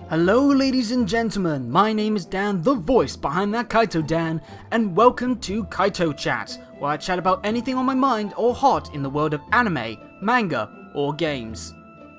Hello ladies and gentlemen, my name is Dan, the voice behind ThatKaitoDan, and welcome to Kaito Chat, where I chat about anything on my mind or heart in the world of anime, manga, or games.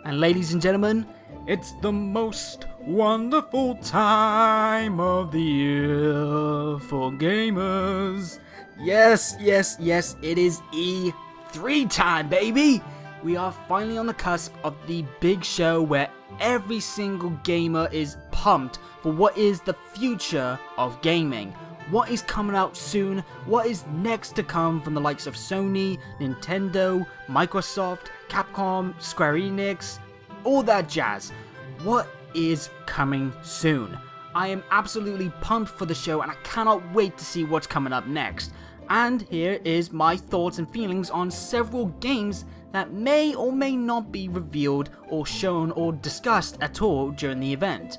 And ladies and gentlemen, it's the most wonderful time of the year for gamers. Yes, it is E3 time, baby! We are finally on the cusp of the big show where every single gamer is pumped for what is the future of gaming. What is coming out soon, what is next to come from the likes of Sony, Nintendo, Microsoft, Capcom, Square Enix, all that jazz. What is coming soon? I am absolutely pumped for the show and I cannot wait to see what's coming up next. And here is my thoughts and feelings on several games that may or may not be revealed or shown or discussed at all during the event.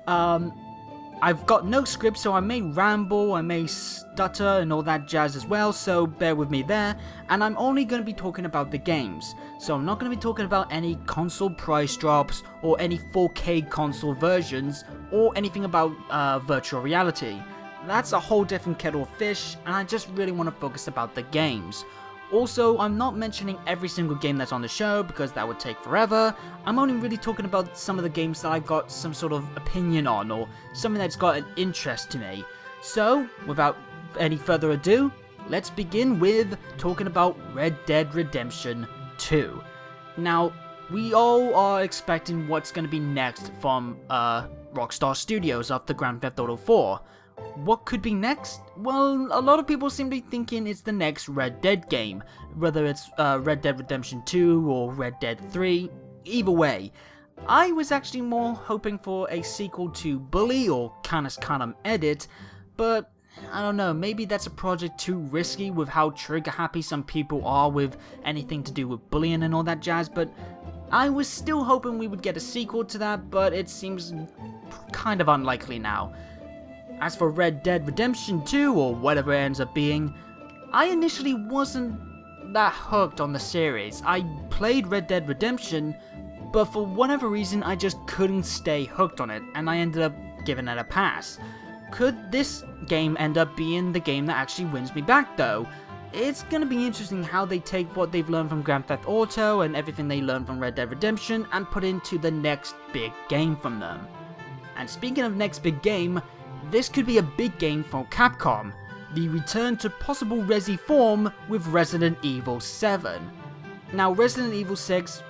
I've got no script, so I may ramble, I may stutter and all that jazz as well, so bear with me there. And I'm only going to be talking about the games, so I'm not going to be talking about any console price drops or any 4K console versions or anything about virtual reality. That's a whole different kettle of fish, and I just really want to focus about the games. Also, I'm not mentioning every single game that's on the show because that would take forever. I'm only really talking about some of the games that I've got some sort of opinion on or something that's got an interest to me. So, without any further ado, let's begin with talking about Red Dead Redemption 2. Now, we all are expecting what's going to be next from Rockstar Studios after Grand Theft Auto 4. What could be next? Well, a lot of people seem to be thinking it's the next Red Dead game, whether it's Red Dead Redemption 2 or Red Dead 3, either way. I was actually more hoping for a sequel to Bully or Canis Canem Edit, but I don't know, maybe that's a project too risky with how trigger happy some people are with anything to do with bullying and all that jazz, but I was still hoping we would get a sequel to that, but it seems kind of unlikely now. As for Red Dead Redemption 2, or whatever it ends up being, I initially wasn't that hooked on the series. I played Red Dead Redemption, but for whatever reason I just couldn't stay hooked on it, and I ended up giving it a pass. Could this game end up being the game that actually wins me back though? It's gonna be interesting how they take what they've learned from Grand Theft Auto and everything they learned from Red Dead Redemption and put into the next big game from them. And speaking of next big game, this could be a big game for Capcom, the return to possible Resi form with Resident Evil 7. Now, Resident Evil 6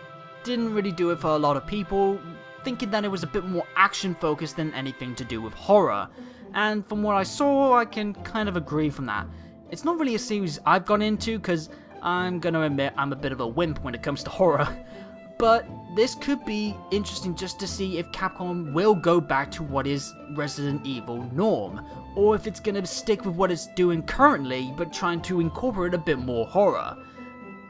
didn't really do it for a lot of people, thinking that it was a bit more action focused than anything to do with horror, and from what I saw, I can kind of agree from that. It's not really a series I've gone into, because I'm gonna admit I'm a bit of a wimp when it comes to horror, but this could be interesting just to see if Capcom will go back to what is Resident Evil norm, or if it's gonna stick with what it's doing currently but trying to incorporate a bit more horror.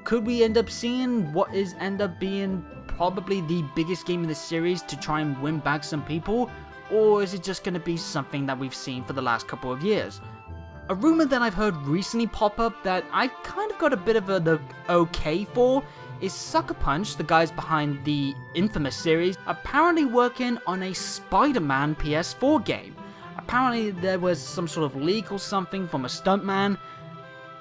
Could we end up seeing what end up being probably the biggest game in the series to try and win back some people, or is it just gonna be something that we've seen for the last couple of years? A rumor that I've heard recently pop up that I kind of got a bit of an okay for is Sucker Punch, the guys behind the infamous series, apparently working on a Spider-Man PS4 game. Apparently there was some sort of leak or something from a stuntman.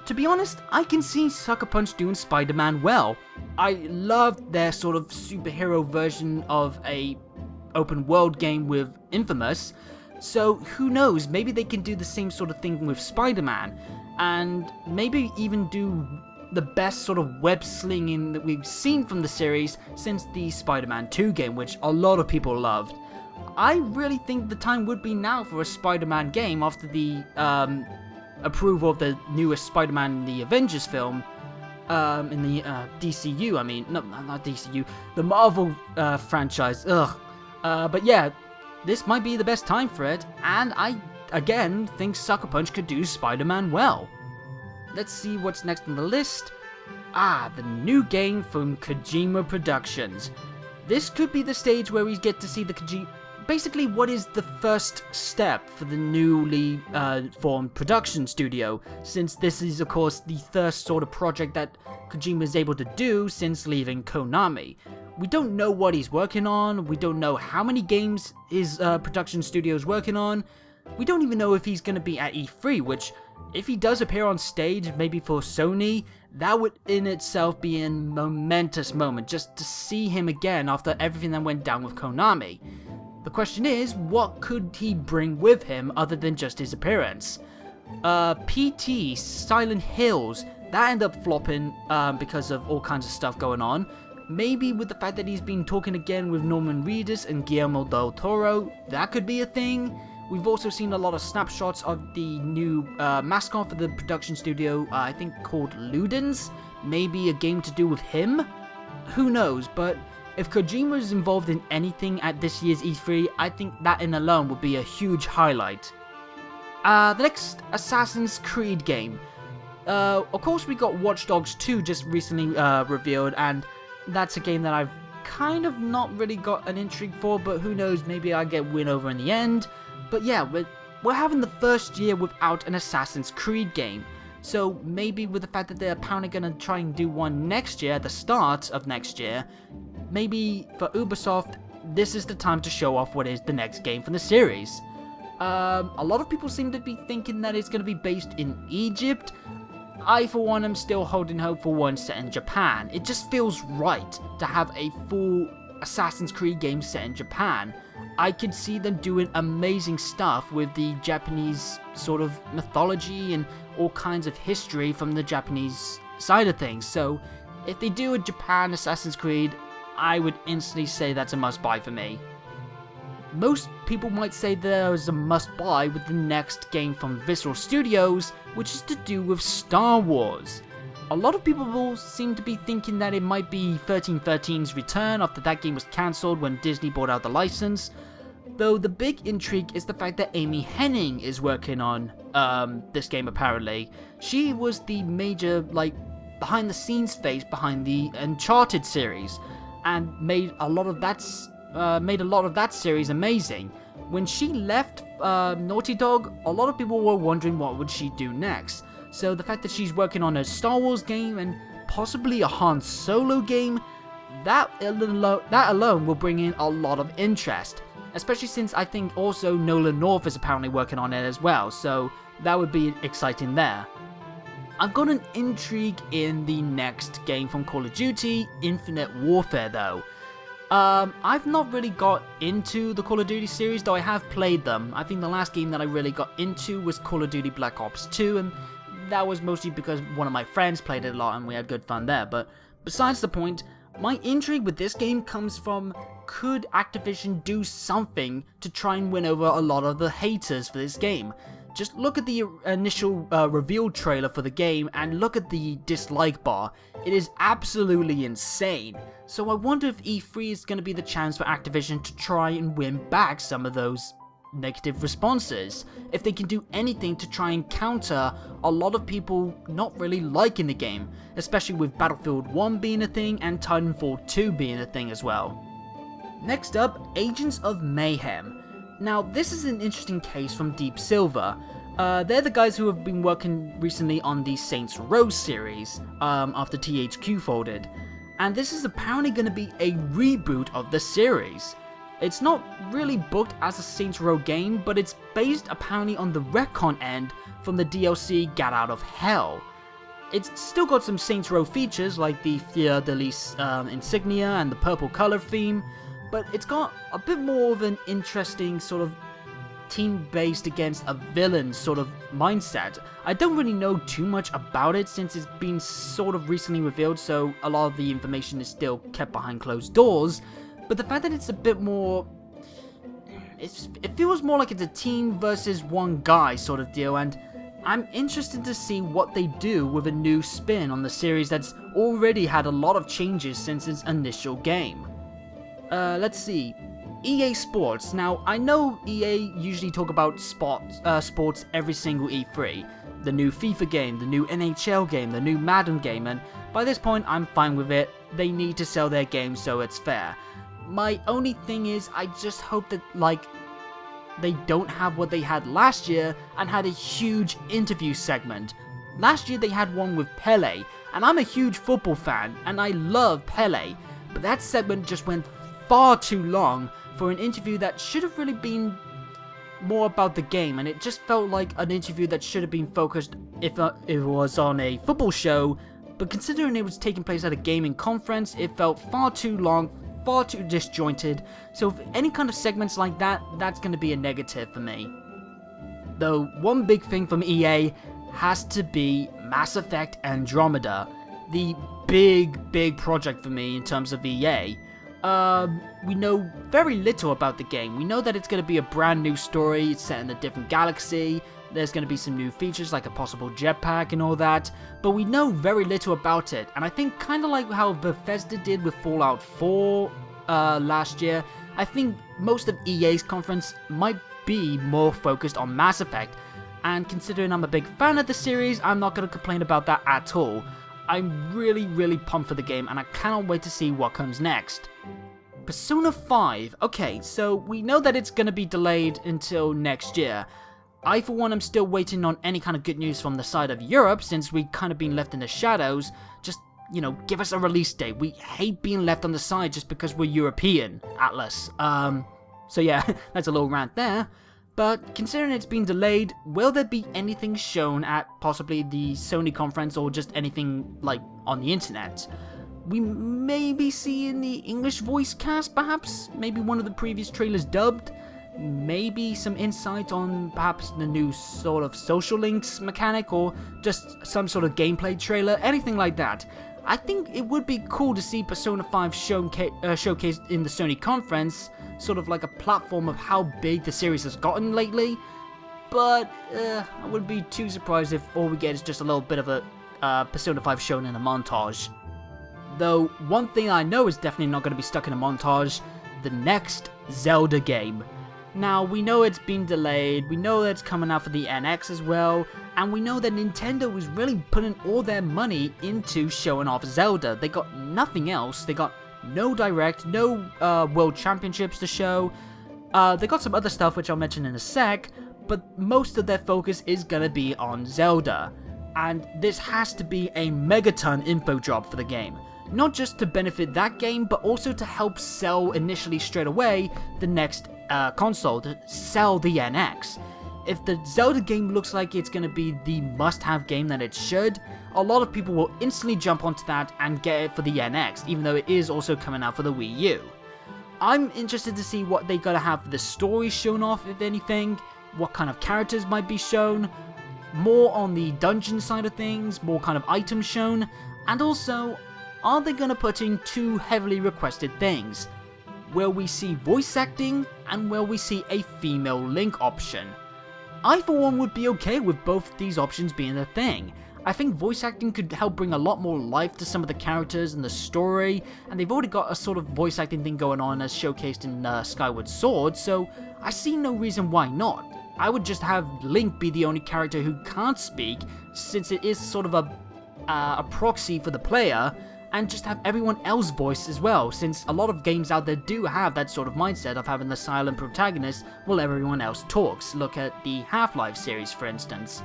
To be honest, I can see Sucker Punch doing Spider-Man well. I loved their sort of superhero version of a open world game with Infamous, so who knows, maybe they can do the same sort of thing with Spider-Man, and maybe even do the best sort of web slinging that we've seen from the series since the Spider-Man 2 game, which a lot of people loved. I really think the time would be now for a Spider-Man game after the approval of the newest Spider-Man in the Avengers film, in the DCU, I mean, no, not DCU, the Marvel franchise, but yeah, this might be the best time for it, and I, again, think Sucker Punch could do Spider-Man well. Let's see what's next on the list. The new game from Kojima Productions. This could be the stage where we get to see the Kojima... Basically, what is the first step for the newly formed production studio, since this is, of course, the first sort of project that Kojima is able to do since leaving Konami. we don't know what he's working on, we don't know how many games his production studio is working on, we don't even know if he's going to be at E3, which, if he does appear on stage, maybe for Sony, that would in itself be a momentous moment, just to see him again after everything that went down with Konami. The question is, what could he bring with him other than just his appearance? PT, Silent Hills, that ended up flopping because of all kinds of stuff going on. Maybe with the fact that he's been talking again with Norman Reedus and Guillermo del Toro, that could be a thing. We've also seen a lot of snapshots of the new mascot for the production studio, I think called Ludens. Maybe a game to do with him? Who knows, but if Kojima is involved in anything at this year's E3, I think that in alone would be a huge highlight. The next Assassin's Creed game. Of course we got Watch Dogs 2 just recently revealed, and that's a game that I've kind of not really got an intrigue for, but who knows, maybe I get win over in the end. But yeah, we're having the first year without an Assassin's Creed game, so maybe with the fact that they're apparently going to try and do one next year, at the start of next year, maybe for Ubisoft, this is the time to show off what is the next game from the series. A lot of people seem to be thinking that it's going to be based in Egypt. I, for one, am still holding hope for one set in Japan. It just feels right to have a full Assassin's Creed game set in Japan. I could see them doing amazing stuff with the Japanese sort of mythology and all kinds of history from the Japanese side of things. So if they do a Japan Assassin's Creed, I would instantly say that's a must-buy for me. Most people might say there's a must-buy with the next game from Visceral Studios, which is to do with Star Wars. A lot of people will seem to be thinking that it might be 1313's return after that game was cancelled when Disney bought out the license, though the big intrigue is the fact that Amy Hennig is working on this game apparently. She was the major, behind the scenes face behind the Uncharted series, and made a lot of that series amazing. When she left Naughty Dog, a lot of people were wondering what would she do next. So the fact that she's working on a Star Wars game and possibly a Han Solo game, that alone will bring in a lot of interest. Especially since I think also Nolan North is apparently working on it as well, so that would be exciting there. I've got an intrigue in the next game from Call of Duty, Infinite Warfare though. I've not really got into the Call of Duty series, though I have played them. I think the last game that I really got into was Call of Duty Black Ops 2, and that was mostly because one of my friends played it a lot and we had good fun there. But besides the point, my intrigue with this game comes from, could Activision do something to try and win over a lot of the haters for this game? Just look at the initial reveal trailer for the game and look at the dislike bar. It is absolutely insane. So I wonder if E3 is going to be the chance for Activision to try and win back some of those negative responses. If they can do anything to try and counter a lot of people not really liking the game, especially with Battlefield 1 being a thing and Titanfall 2 being a thing as well. Next up, Agents of Mayhem. Now, this is an interesting case from Deep Silver. They're the guys who have been working recently on the Saints Row series, after THQ folded. And this is apparently going to be a reboot of the series. It's not really booked as a Saints Row game, but it's based apparently on the retcon end from the DLC Get Out of Hell. It's still got some Saints Row features like the Fleur de Lis insignia and the purple color theme, but it's got a bit more of an interesting sort of team based against a villain sort of mindset. I don't really know too much about it since it's been sort of recently revealed, so a lot of the information is still kept behind closed doors, but the fact that it's a bit more, it feels more like it's a team versus one guy sort of deal, and I'm interested to see what they do with a new spin on the series that's already had a lot of changes since its initial game. Let's see. EA Sports. Now, I know EA usually talk about sports every single E3. The new FIFA game, the new NHL game, the new Madden game, and by this point I'm fine with it. They need to sell their games, so it's fair. My only thing is, I just hope that, they don't have what they had last year and had a huge interview segment. Last year they had one with Pele, and I'm a huge football fan, and I love Pele. but that segment just went far too long for an interview that should have really been more about the game, and it just felt like an interview that should have been focused if it was on a football show, but considering it was taking place at a gaming conference, it felt far too long, far too disjointed, so if any kind of segments like that, that's going to be a negative for me. Though, one big thing from EA has to be Mass Effect Andromeda, the big project for me in terms of EA. We know very little about the game. We know that it's going to be a brand new story, it's set in a different galaxy, there's going to be some new features like a possible jetpack and all that, but we know very little about it, and I think kind of like how Bethesda did with Fallout 4 last year, I think most of EA's conference might be more focused on Mass Effect, and considering I'm a big fan of the series, I'm not going to complain about that at all. I'm really pumped for the game, and I cannot wait to see what comes next. Persona 5. Okay, so we know that it's going to be delayed until next year. I, for one, am still waiting on any kind of good news from the side of Europe, since we've kind of been left in the shadows. Just, you know, give us a release date. We hate being left on the side just because we're European, Atlas. So yeah, that's a little rant there. But considering it's been delayed, will there be anything shown at possibly the Sony conference or just anything like on the internet? We may be seeing the English voice cast perhaps, maybe one of the previous trailers dubbed, maybe some insight on perhaps the new sort of social links mechanic or just some sort of gameplay trailer, anything like that. I think it would be cool to see Persona 5 showcased in the Sony conference, sort of like a platform of how big the series has gotten lately, but I wouldn't be too surprised if all we get is just a little bit of a Persona 5 shown in a montage. Though, one thing I know is definitely not going to be stuck in a montage, the next Zelda game. Now, we know it's been delayed, we know that it's coming out for the NX as well, and we know that Nintendo was really putting all their money into showing off Zelda. They got nothing else, they got no Direct, no World Championships to show, they got some other stuff which I'll mention in a sec, but most of their focus is gonna be on Zelda. And this has to be a megaton info drop for the game. Not just to benefit that game, but also to help sell initially straight away the next console, to sell the NX. If the Zelda game looks like it's going to be the must-have game that it should, a lot of people will instantly jump onto that and get it for the NX, even though it is also coming out for the Wii U. I'm interested to see what they gotta have for the story shown off, if anything, what kind of characters might be shown, more on the dungeon side of things, more kind of items shown, and also, are they gonna put in two heavily requested things? Will we see voice acting, and will we see a female Link option? I for one would be okay with both these options being a thing. I think voice acting could help bring a lot more life to some of the characters and the story, and they've already got a sort of voice acting thing going on as showcased in Skyward Sword, so I see no reason why not. I would just have Link be the only character who can't speak, since it is sort of a proxy for the player, and just have everyone else voice as well, since a lot of games out there do have that sort of mindset of having the silent protagonist while everyone else talks. Look at the Half-Life series, for instance.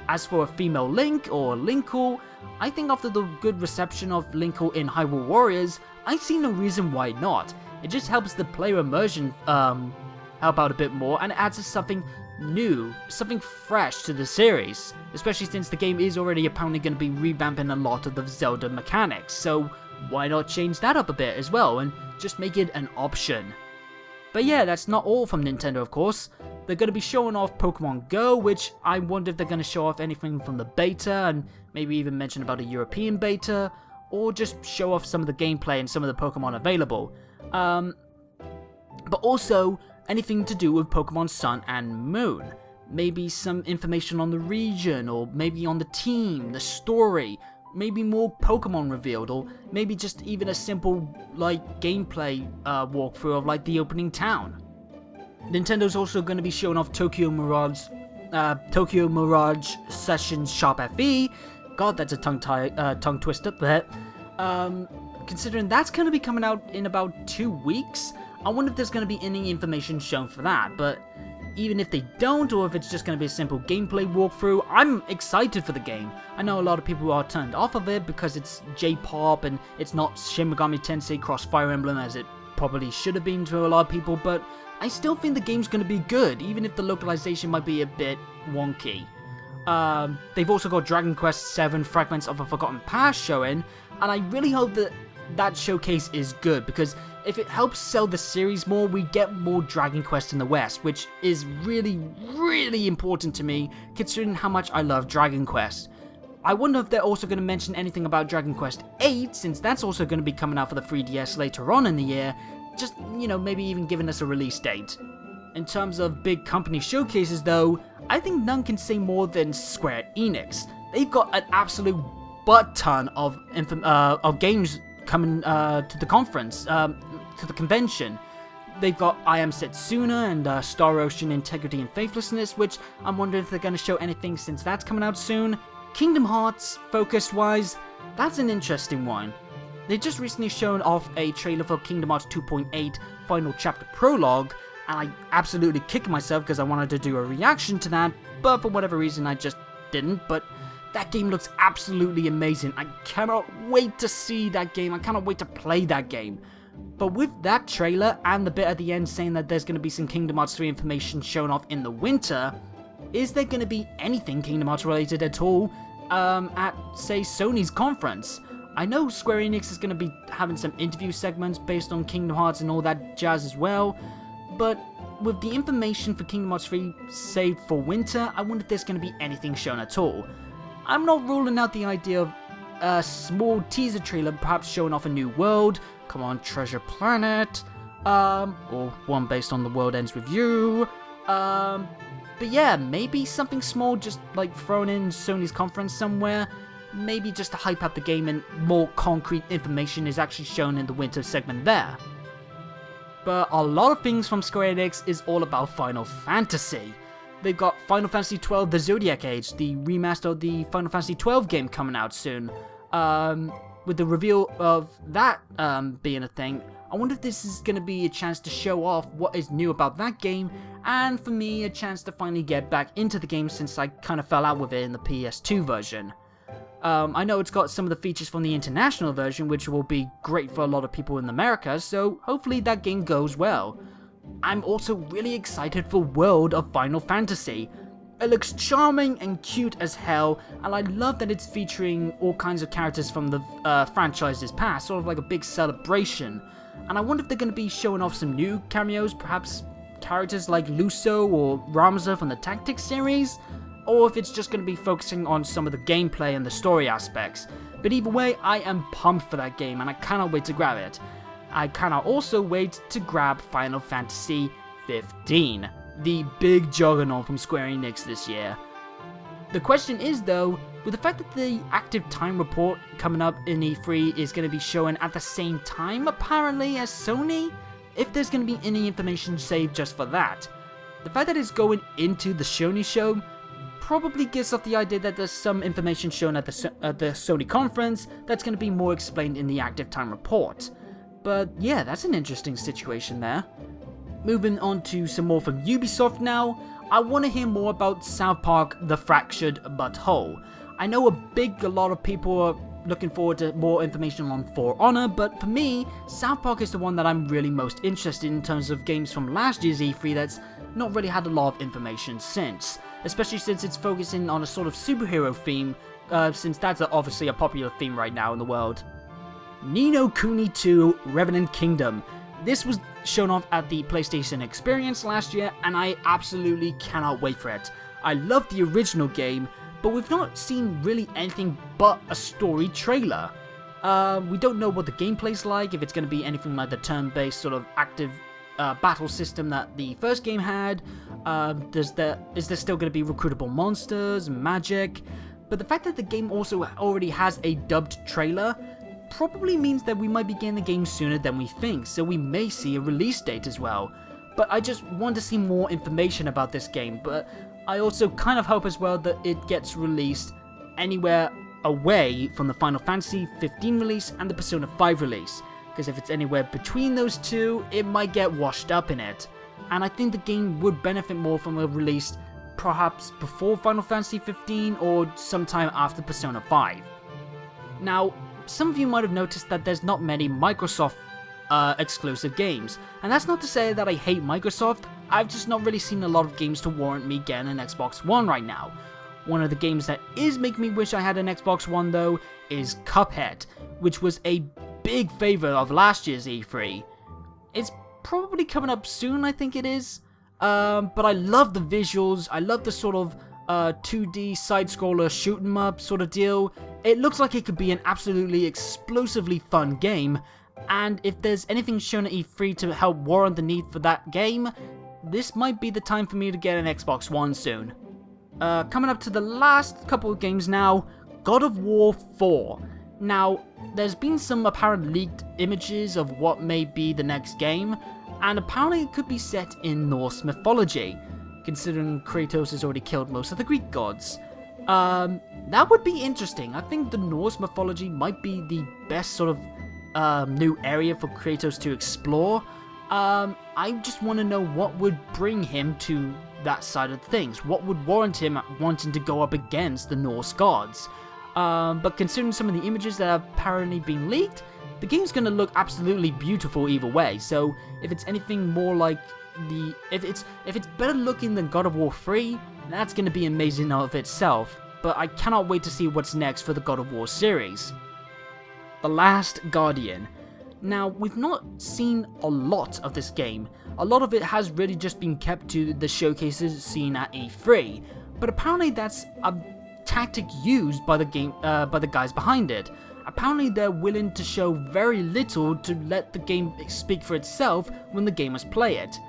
As for a female Link, or Linkle, I think after the good reception of Linkle in Hyrule Warriors, I see no reason why not. It just helps the player immersion help out a bit more, and it adds something new, something fresh to the series, especially since the game is already apparently going to be revamping a lot of the Zelda mechanics, so why not change that up a bit as well and just make it an option. But yeah, that's not all from Nintendo, of course. They're going to be showing off Pokemon Go, which I wonder if they're going to show off anything from the beta, and maybe even mention about a European beta, or just show off some of the gameplay and some of the Pokemon available. But also, anything to do with Pokemon Sun and Moon. Maybe some information on the region, or maybe on the team, the story, maybe more Pokemon revealed, or maybe just even a simple, like, gameplay walkthrough of, like, the opening town. Nintendo's also going to be showing off Tokyo Mirage Sessions Sharp FE. God, that's a tongue twister, but considering that's going to be coming out in about 2 weeks, I wonder if there's going to be any information shown for that, but even if they don't, or if it's just going to be a simple gameplay walkthrough, I'm excited for the game. I know a lot of people are turned off of it because it's J-pop and it's not Shin Megami Tensei Cross Fire Emblem as it probably should have been to a lot of people, but I still think the game's going to be good, even if the localization might be a bit wonky. They've also got Dragon Quest VII Fragments of a Forgotten Past showing, and I really hope that that showcase is good, because if it helps sell the series more, we get more Dragon Quest in the West, which is really, really important to me, considering how much I love Dragon Quest. I wonder if they're also going to mention anything about Dragon Quest VIII, since that's also going to be coming out for the 3DS later on in the year, just, you know, maybe even giving us a release date. In terms of big company showcases though, I think none can say more than Square Enix. They've got an absolute butt ton of games coming to the conference, to the convention. They've got I Am Setsuna and Star Ocean Integrity and Faithlessness, which I'm wondering if they're going to show anything since that's coming out soon. Kingdom Hearts, focus-wise, that's an interesting one. They just recently shown off a trailer for Kingdom Hearts 2.8 Final Chapter Prologue, and I absolutely kicked myself because I wanted to do a reaction to that, but for whatever reason I just didn't. But that game looks absolutely amazing. I cannot wait to see that game. I cannot wait to play that game. But with that trailer and the bit at the end saying that there's going to be some Kingdom Hearts 3 information shown off in the winter, is there going to be anything Kingdom Hearts related at all at, say, Sony's conference? I know Square Enix is going to be having some interview segments based on Kingdom Hearts and all that jazz as well, but with the information for Kingdom Hearts 3 saved for winter, I wonder if there's going to be anything shown at all. I'm not ruling out the idea of a small teaser trailer perhaps showing off a new world, come on Treasure Planet, or one based on The World Ends With You, but yeah, maybe something small just like thrown in Sony's conference somewhere, maybe just to hype up the game and more concrete information is actually shown in the winter segment there. But a lot of things from Square Enix is all about Final Fantasy. They've got Final Fantasy XII The Zodiac Age, the remaster of the Final Fantasy XII game coming out soon. With the reveal of that being a thing, I wonder if this is going to be a chance to show off what is new about that game, and for me, a chance to finally get back into the game since I kind of fell out with it in the PS2 version. I know it's got some of the features from the international version, which will be great for a lot of people in America, so hopefully that game goes well. I'm also really excited for World of Final Fantasy. It looks charming and cute as hell, and I love that it's featuring all kinds of characters from the franchise's past, sort of like a big celebration. And I wonder if they're going to be showing off some new cameos, perhaps characters like Luso or Ramza from the Tactics series, or if it's just going to be focusing on some of the gameplay and the story aspects. But either way, I am pumped for that game, and I cannot wait to grab it. I cannot also wait to grab Final Fantasy 15, the big juggernaut from Square Enix this year. The question is though, with the fact that the active time report coming up in E3 is going to be showing at the same time apparently as Sony, if there's going to be any information saved just for that. The fact that it's going into the Sony show probably gives off the idea that there's some information shown at the Sony conference that's going to be more explained in the active time report. But yeah, that's an interesting situation there. Moving on to some more from Ubisoft now, I want to hear more about South Park The Fractured But Whole. I know a lot of people are looking forward to more information on For Honor, but for me, South Park is the one that I'm really most interested in terms of games from last year's E3 that's not really had a lot of information since, especially since it's focusing on a sort of superhero theme, since that's obviously a popular theme right now in the world. Ni no Kuni 2 Revenant Kingdom. This was shown off at the PlayStation Experience last year, and I absolutely cannot wait for it. I love the original game, but we've not seen really anything but a story trailer. We don't know what the gameplay's like, if it's going to be anything like the turn-based sort of active battle system that the first game had. Is there still going to be recruitable monsters, magic? But the fact that the game also already has a dubbed trailer probably means that we might be getting the game sooner than we think, so we may see a release date as well. But I just want to see more information about this game, but I also kind of hope as well that it gets released anywhere away from the Final Fantasy 15 release and the Persona 5 release, because if it's anywhere between those two, it might get washed up in it. and I think the game would benefit more from a release perhaps before Final Fantasy 15 or sometime after Persona 5. Now, some of you might have noticed that there's not many Microsoft exclusive games, and that's not to say that I hate Microsoft. I've just not really seen a lot of games to warrant me getting an Xbox One right now. One of the games that is making me wish I had an Xbox One though is Cuphead, which was a big favourite of last year's E3. It's probably coming up soon, I think it is, but I love the visuals, I love the sort of 2D side-scroller shoot 'em up sort of deal. It looks like it could be an absolutely explosively fun game, and if there's anything shown at E3 to help warrant the need for that game, this might be the time for me to get an Xbox One soon. Coming up to the last couple of games now, God of War 4. Now, there's been some apparent leaked images of what may be the next game, and apparently it could be set in Norse mythology, considering Kratos has already killed most of the Greek gods. That would be interesting. I think the Norse mythology might be the best sort of new area for Kratos to explore. I just want to know what would bring him to that side of things. What would warrant him wanting to go up against the Norse gods? But considering some of the images that have apparently been leaked, the game's going to look absolutely beautiful either way. So if it's anything more like if it's better looking than God of War 3, that's going to be amazing of itself. But I cannot wait to see what's next for the God of War series. The Last Guardian. Now, we've not seen a lot of this game. A lot of it has really just been kept to the showcases seen at E3, but apparently that's a tactic used by the guys behind it. Apparently they're willing to show very little to let the game speak for itself when the gamers play it.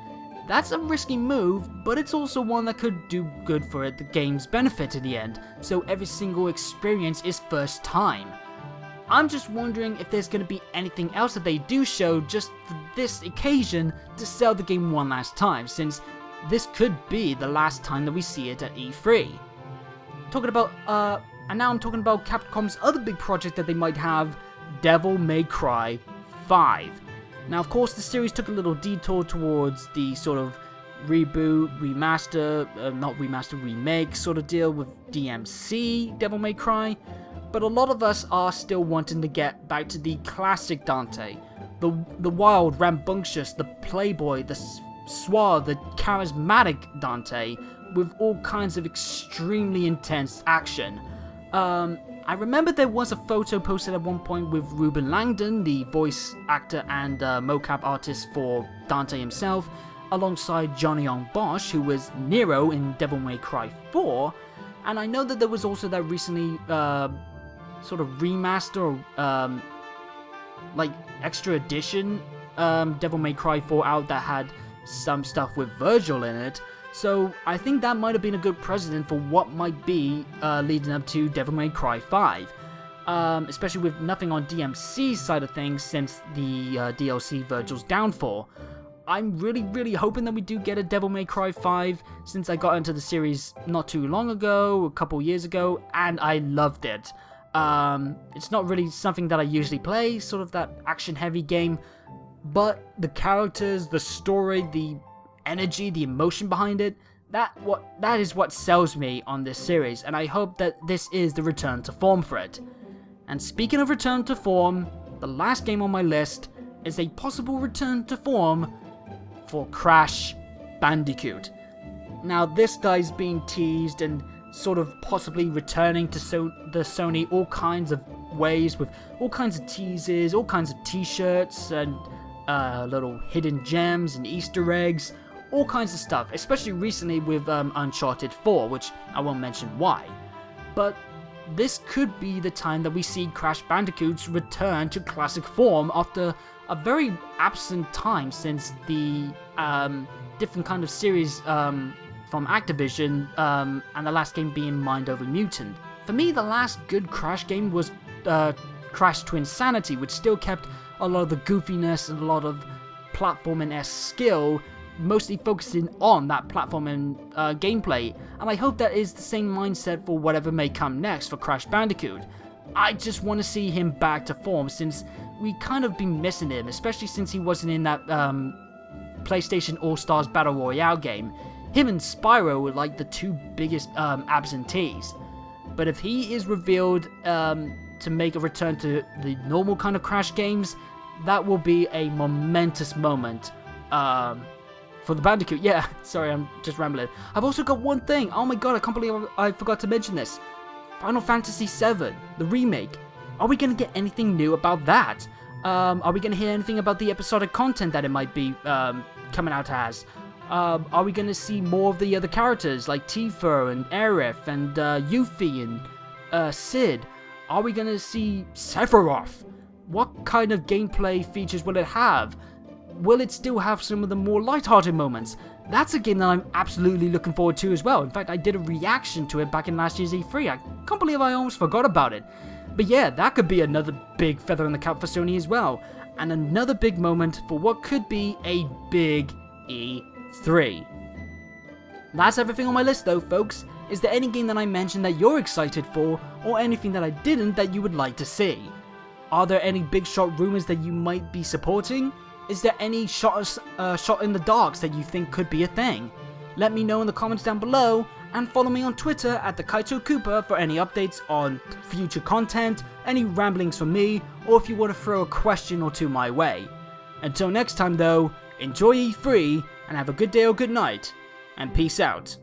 That's a risky move, but it's also one that could do good for the game's benefit in the end, so every single experience is first time. I'm just wondering if there's going to be anything else that they do show just for this occasion to sell the game one last time, since this could be the last time that we see it at E3. And now I'm talking about Capcom's other big project that they might have, Devil May Cry 5. Now, of course, the series took a little detour towards the sort of reboot, remake sort of deal with DMC, Devil May Cry. But a lot of us are still wanting to get back to the classic Dante. The wild, rambunctious, the playboy, the suave, the charismatic Dante, with all kinds of extremely intense action. I remember there was a photo posted at one point with Ruben Langdon, the voice actor and mocap artist for Dante himself, alongside Johnny Young Bosch, who was Nero in Devil May Cry 4, and I know that there was also that recently sort of remaster, like extra edition Devil May Cry 4 out that had some stuff with Virgil in it. So I think that might have been a good precedent for what might be leading up to Devil May Cry 5. Especially with nothing on DMC's side of things since the DLC Virgil's downfall. I'm really hoping that we do get a Devil May Cry 5, since I got into the series not too long ago, a couple years ago, and I loved it. It's not really something that I usually play, sort of that action-heavy game, but the characters, the story, the energy, the emotion behind it, that is what sells me on this series, and I hope that this is the return to form for it. And speaking of return to form, the last game on my list is a possible return to form for Crash Bandicoot. Now, this guy's being teased and sort of possibly returning to the Sony all kinds of ways, with all kinds of teases, all kinds of t-shirts, and little hidden gems and Easter eggs, all kinds of stuff, especially recently with Uncharted 4, which I won't mention why. But this could be the time that we see Crash Bandicoot's return to classic form after a very absent time since the different kind of series from Activision, and the last game being Mind Over Mutant. For me, the last good Crash game was Crash Twinsanity, which still kept a lot of the goofiness and a lot of platforming-esque skill, mostly focusing on that platforming gameplay, and I hope that is the same mindset for whatever may come next for Crash Bandicoot. I just want to see him back to form, since we kind of been missing him, especially since he wasn't in that PlayStation All-Stars Battle Royale game, him and Spyro were like the two biggest absentees. But if he is revealed to make a return to the normal kind of Crash games, that will be a momentous moment for the Bandicoot. Yeah, sorry, I'm just rambling. I've also got one thing. Oh my god, I can't believe I forgot to mention this. Final Fantasy VII, the remake. Are we going to get anything new about that? Are we going to hear anything about the episodic content that it might be coming out as? Are we going to see more of the other characters like Tifa and Aerith and Yuffie and Sid? Are we going to see Sephiroth? What kind of gameplay features will it have? Will it still have some of the more lighthearted moments? That's a game that I'm absolutely looking forward to as well. In fact, I did a reaction to it back in last year's E3. I can't believe I almost forgot about it. But yeah, that could be another big feather in the cap for Sony as well. And another big moment for what could be a big E3. That's everything on my list though, folks. Is there any game that I mentioned that you're excited for, or anything that I didn't that you would like to see? Are there any big shot rumors that you might be supporting? Is there any shot in the darks that you think could be a thing? Let me know in the comments down below, and follow me on Twitter at ThatKaitoDan for any updates on future content, any ramblings from me, or if you want to throw a question or two my way. Until next time though, enjoy E3, and have a good day or good night, and peace out.